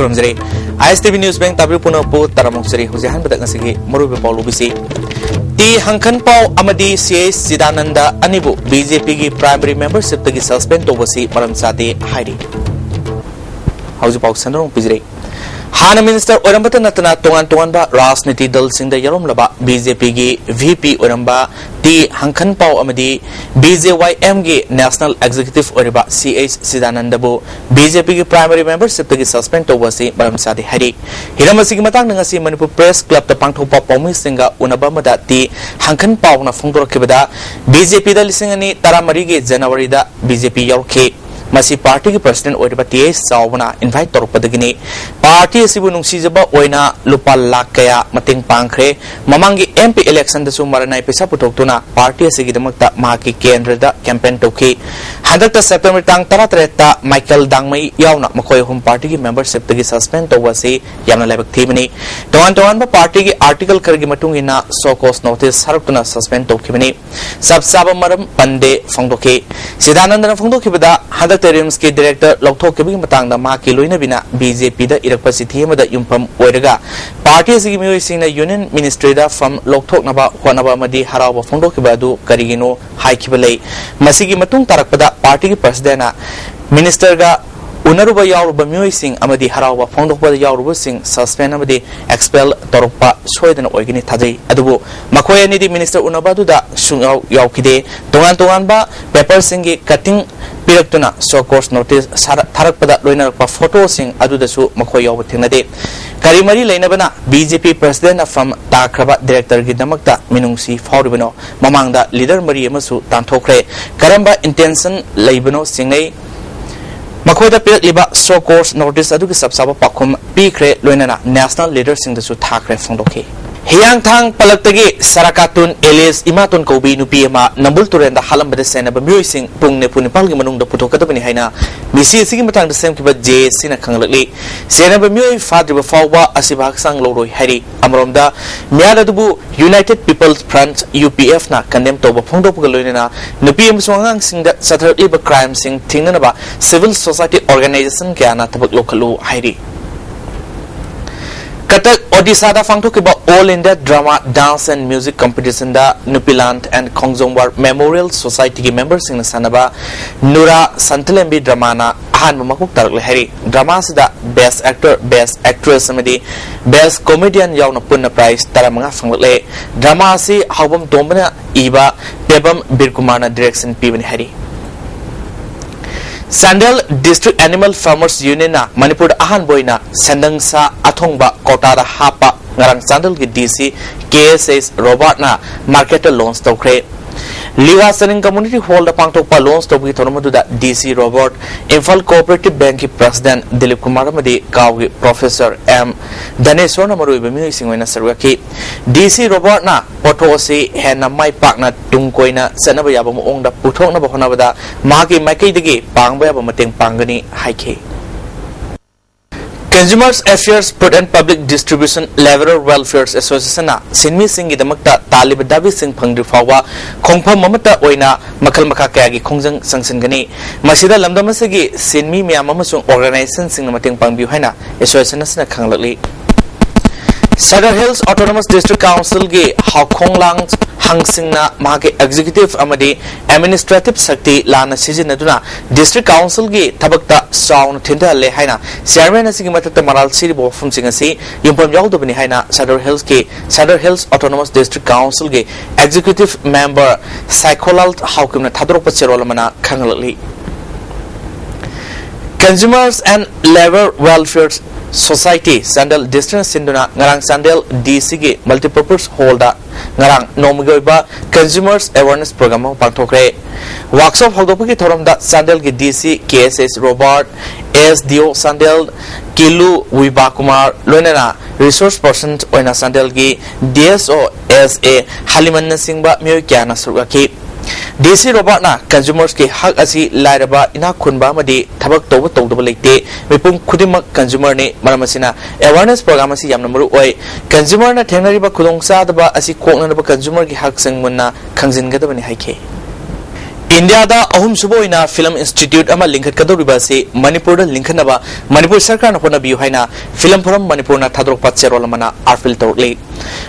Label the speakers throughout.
Speaker 1: खुरमजरे ISTV news bank ताबी पुनः पो तरामुक्सरी हुजहान बदगनसिगी मरुबे पाउलुबिसी ती हंखन पाउ अमदी CS सिदानंद अनिबु BJP की प्राइमरी मेंबरशिप तगी सस्पेंड तोबसी मरम सादे हाइरी हाउस पाउ सनरों पिजरे हाना मिनिस्टर ओरंबत नतना तोंगान तोंगानबा राजनीति दल सिंह यरोम लबा BJP की VP ओरंबा ती हंखन पाउ अमदी BJYM की नेशनल एग्जीक्यूटिव ओरबा CH सिदानंदबु BJP की प्राइमरी मेंबरशिप तगी सस्पेंड तोबसी मरम सादे हाइरी हिरमसी की मतंग नंगसी मणिपुर प्रेस क्लब त पांगथोपा पौमी सिंगा उनबा मदा ती हंखन पाउ न फोंदोरखिबदा BJP दा लिसिंगनी तरामरी के जनवरी दा BJP यौरखे मसी पार्टी की प्रेसिडेंट ओरबा TS सावना इनवाइट तोरपदगिनी पार्टी असिबु नुंगसीजबा ओइना लुपा लाख कया मतेंग पांखरे ममांगी MP इलेक्शन दसु मरनाय पैसा पुथोक्तुना पार्टी असिगिदमक्ता माकी केंद्रदा कैंपेन तोखी हंदक्ता सेप्टेम्बर तांग 33 ता माइकल दांगमई यावना मखोय होम पार्टी की मेंबरशिप तगी सस्पेंड तोबसी यामना लेबक थीबनी तोवान पार्टी की आर्टिकल करगी मतुंगिना सोकोस नोटिस हरक्तुना सस्पेंड तोखिबनी सबसाब मरम पंदे फोंदोखे सिदानंदना फोंदोखिबदा टेरिम्स के डायरेक्टर लौथोकेबी मतंगदा माकी लोइना बिना BJP दा इरकपा सिथीमदा युमफम ओइरगा पार्टी सिगी मियोइसिंगना यूनियन मिनिस्ट्री दा फम लौथोकनबा होनबा मदी हरावबा फोंदोकेबादु करिगिनो हाइखिबलै मसिगी मतुंग तारकपदा पार्टी की प्रेसिडेंट मिनिस्टर गा उनरुबा यावरुबा मियोइसिंग अमदी हरावबा फोंदोकपदा यावरुबसिंग सस्पेंड अमदी एक्सपेल तोरकपा सोयदन ओइगिनि थाजै अदुबु मखोय अनिदि मिनिस्टर उनबादुदा सुंगाव यावखिदे तोंगान पेपर सिंगी कटिंग पिरक्तुना सोकोर्स नोटिस थारकपदा लोइनरकपा फोटो सिंग अदुदसु मखोय याव थेंगनदे करिमरी लेनबना BJP प्रेसिडेंट फ्रॉम ताखरबा डायरेक्टर की दमकता मिनुंगसी फाउरिबनो ममांगदा लीडर मरी अमसु तांथोखरे Karamba intention लेबनो सिंगै मखोयदा पिरकलिबा सोकोर्स notice अदुगी सबसाबा पाखुम पीखरे लोइनना national leader सिंगदसु थाखरे फोंदोखे हियांग थांग पलक्तगी सराकातुन एलिस इमातुन कौबी नुपी अमा नंबुल तुरेंदा हालंबदे सेनबा मियोइसिंग पुंग ने पुनिपाल की मनुंगदा पुथोकदबनि हाइना मिसी सिगी मतंग सेमकिबा जे सिना खंगलकली सेनबा मियोइ फाद्रिबा फावबा असिबा हक्सांग लौरोय हाइरी अमरोमदा मियाददुबु यूनाइटेड पीपल्स फ्रंट UPF ना कंडेम तोबा फोंदोपगा लोइनना नुपी अमसुंग अंगांगसिंगदा सथरलिबा क्राइम सिंग थिंगनबा सिविल सोसाइटी ऑर्गेनाइजेशन क्याना तबक लोखलु हाइरी कटक ओडिशा दा फांगथोकिबा all India drama dance and music competition दा नुपिलांड एंड खोंगजोंवार मेमोरियल सोसाइटी की मेंबर सिंग सानबा नुरा संतलेंबी ड्रामाना अहान मकुक तरकले हरी ड्रामा सिदा बेस्ट एक्टर बेस्ट एक्ट्रेस अमदी बेस्ट कॉमेडियन यावना पुन्ना प्राइज तरामंगा फंगले ड्रामा से हावबम तोमना इबा पेबम बिरकुमारना डायरेक्शन पीबनी हरी Sandal District Animal Farmers Union na Manipur ahan boina sendang sa athongba kota da hapa ngarang Sandal ki DC KSS Robert na market launch tokre Liwa Saning Community Hall da pangtokpa launch tokgi thoromadu da DC Robert Imphal Cooperative Bank ki President Dilip Kumar amadi gaw ki Professor M Daneshwar na marui bemi singwaina sarwaki DC Robert na photo se hena mai pak na tungkoina sanaba yaba mo ong da puthok na bahona bada magi makai digi pangba yaba mateng pangani haike Consumers Affairs Food and Public Distribution Laborer Welfare Association na sinmi singi damakta talib dabi sing phangri fawa khongpham mamata oina makhal makha kaya gi khongjang sangsingani masida lamdam asigi sinmi miyam amasung organization sing mateng pangbiu haina association asna khanglakli Sadar Hills Autonomous District Council ge Hakhonglang Hangsingna Mage Executive Amadi Administrative Sakti Lana Sijinaduna District Council ge Tabakta Sound Tinda Le Haina Chairman Asigi Matata Maral City Bofum Singasi Yumpam Yaldubani Haina Sadar Hills Autonomous District Council ge Executive Member Psycholalt Haukumna Tadropa Cherolamana Kangalali Consumers and Labor Welfare Society Sandal District Sinduna ngarang Sandal DC ge multipurpose hall da ngarang nomigoiba consumers awareness program pangthokre workshop hogdopagi thorom da Sandal ge DC KSS Robert SDO Sandal Kilu Wiba Kumar loinana resource person oina Sandal ge DSO SA Haliman Singba myoikya na surgaki DC Robert na consumers ke hak asi lairaba ina khunba madi thabak toba tawdaba leite mipum khudimak consumer ne maramasina awareness program asi yamna maru oi consumer na thenari ba khudong sa daba asi kokna ba consumer ki hak singmunna khangjin gadabani haike India da ahum suboina film institute ama linkhat kadoriba se Manipur da linkhanaba Manipur sarkar na hona biu haina film forum Manipur na thadrok pat serol mana arfil torle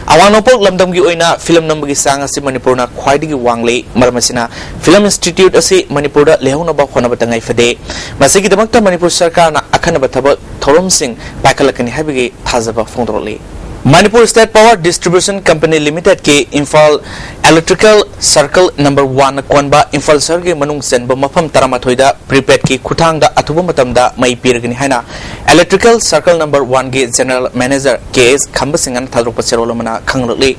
Speaker 1: awanopok lamdam gi oina film namgi sanga se Manipur na khwaidi gi wangle marmasina film institute ase Manipur da lehona ba khona batangai fade masigi damakta Manipur sarkar na akhana bathabak thorom sing pakalakani habigi thazaba fondrole Manipur State Power Distribution Company Limited ke Imphal Electrical Circle number 1 Kwanba Imphal Sarge Manung Senba Mafam Taramathoida prepaid ki Khutang da Athuba Matamda Mai Piragani Haina Electrical Circle number 1 ge General Manager KS Khambasingan Thadrok Paserolomana Khanglokli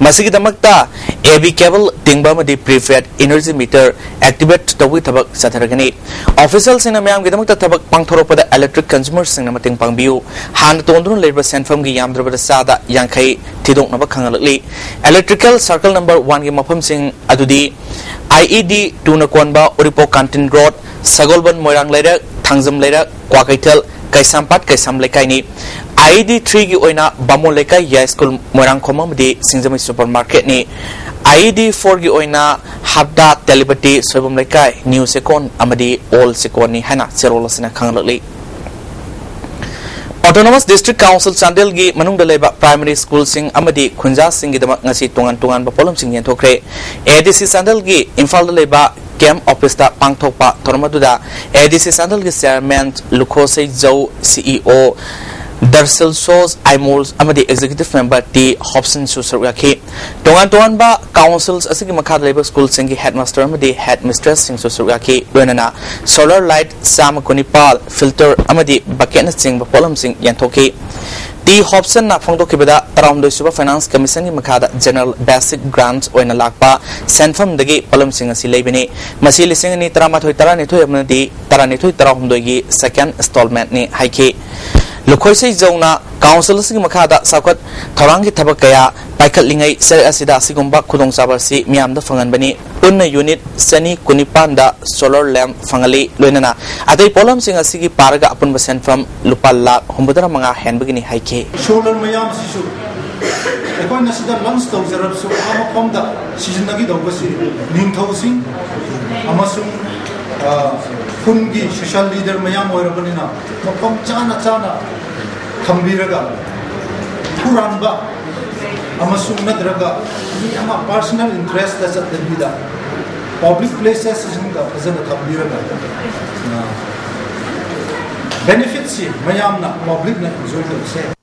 Speaker 1: Masigi damakta AB cable tingba madi prepaid energy meter activate tawi thabak satharagani officials in amyam ge damakta thabak pangthoropada electric consumers sing na mating pangbiu han tondrun leba senfam gi yamdrabada sada yankai tidong naba khangalakli electrical circle number 1 gi mafam sing adudi IED 2 na konba Oripo Canton Road Sagolban Moirang Leira Thangjam Leira Kwakaital Kaisampat Kaisam Lekai ni IED 3 gi oina Bamon Lekai Ya School Moirang Khomam di Singjami supermarket ni IED 4 gi oina Habda Telepati Soibam Lekai New Secon amadi Old Secon ni hana serolasina khangalakli Autonomous District Council Chandel gi manung da leba primary school sing amadi khunja sing gi damak ngasi tungan ba polom sing yen thokre ADC Chandel gi Imphal da leba camp office ta pangthokpa thormaduda ADC Chandel gi chairman Lukhosei Jau CEO Darcel Sos Imols amadi executive member T Hobson Susaraki tungan ba councils asigi makha leba school sing gi headmaster amadi headmistress sing Susaraki wenana solar light sam kunipal filter amadi bucket sing ba polom sing yantoki T Hobson na phongdo kibada taram doisuba finance commission gi makha general basic grants oina lakpa senfam dagi polom sing asi lebini masi lising ni taramathoi taranithoi amadi taranithoi tarahumdoi gi second installment ni haiki Lukhosei Jauna council sing makada sakat thorangi thabak kaya paikhat lingai ser asida sigumba khudong sabasi miam da fangan bani unna unit sani kunipanda solar lamp fangali loinana adai polam sing asigi paraga apun basen from lupalla humbudara manga henbagini haike
Speaker 2: solar mayam sisu ekoi nasida lungs to zarab su ama komda seasonagi dogasi ning thousing amasung kungi social leader mayam oirabanina mapam chana thambiraga thuranba amasung nadraga ama personal interest as at the public places isnga fazana thambiraga benefits mayamna public na enjoy to say